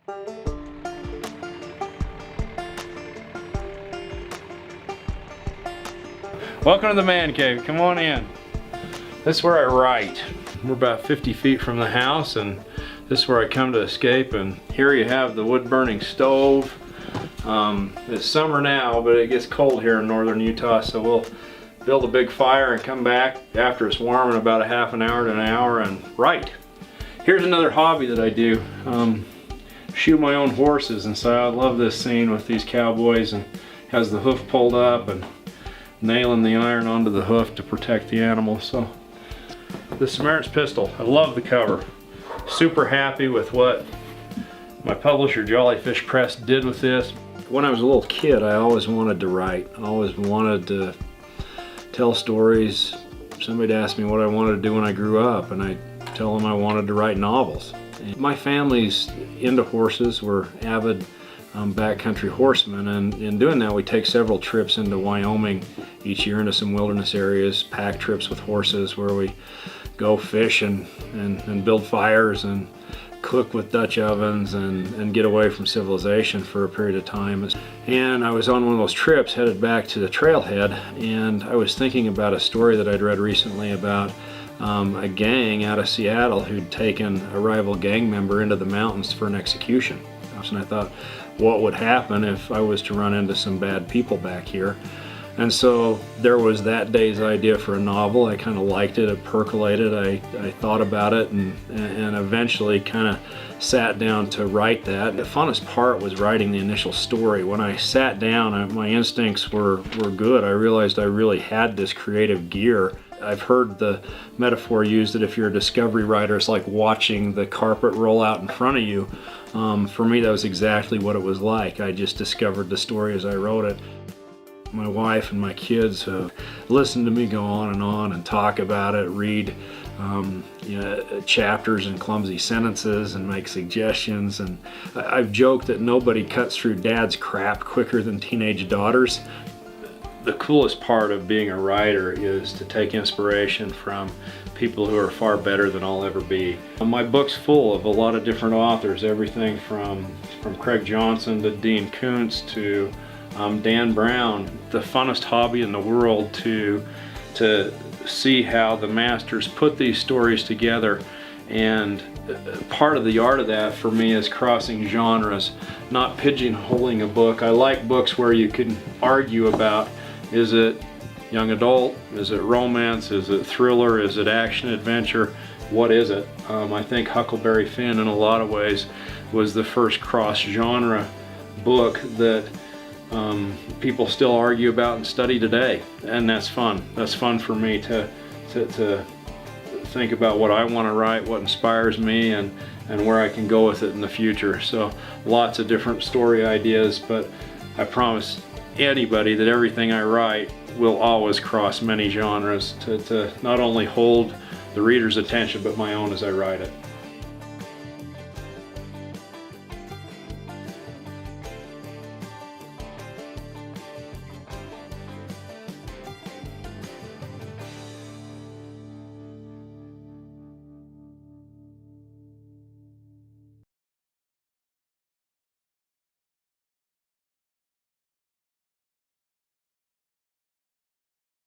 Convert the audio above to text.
Welcome to the man cave, come on in. This is where I write. We're about 50 feet from the house, and this is where I come to escape. And here you have the wood burning stove. It's summer now, but it gets cold here in northern Utah, so we'll build a big fire and come back after it's warm in about a half an hour to an hour and write. Here's another hobby that I do. Shoot my own horses, and so I love this scene with these cowboys, and has the hoof pulled up and nailing the iron onto the hoof to protect the animal. So the Samaritan's pistol, I love the cover. Super happy with what my publisher Jollyfish Press did with this. When I was a little kid, I always wanted to write. I always wanted to tell stories. Somebody asked me what I wanted to do when I grew up, and I tell them I wanted to write novels. And my family's into horses. We're avid backcountry horsemen, and in doing that we take several trips into Wyoming each year into some wilderness areas, pack trips with horses where we go fish and build fires and cook with Dutch ovens and get away from civilization for a period of time. And I was on one of those trips headed back to the trailhead, and I was thinking about a story that I'd read recently about a gang out of Seattle who'd taken a rival gang member into the mountains for an execution. And I thought, what would happen if I was to run into some bad people back here? And so there was that day's idea for a novel. I kind of liked it, it percolated, I thought about it, and eventually kind of sat down to write that. The funnest part was writing the initial story. When I sat down, my instincts were good. I realized I really had this creative gear. I've heard the metaphor used that if you're a discovery writer, it's like watching the carpet roll out in front of you. For me, that was exactly what it was like. I just discovered the story as I wrote it. My wife and my kids have listened to me go on and talk about it, read chapters in clumsy sentences and make suggestions. And I've joked that nobody cuts through dad's crap quicker than teenage daughters. The coolest part of being a writer is to take inspiration from people who are far better than I'll ever be. My book's full of a lot of different authors, everything from Craig Johnson to Dean Koontz to Dan Brown. The funnest hobby in the world to see how the masters put these stories together, and part of the art of that for me is crossing genres, not pigeonholing a book. I like books where you can argue about, is it young adult, is it romance, is it thriller, is it action adventure, what is it? I think Huckleberry Finn in a lot of ways was the first cross-genre book that people still argue about and study today, and that's fun. That's fun for me to think about what I want to write, what inspires me, and where I can go with it in the future. So lots of different story ideas, but I promise anybody that everything I write will always cross many genres to not only hold the reader's attention but my own as I write it.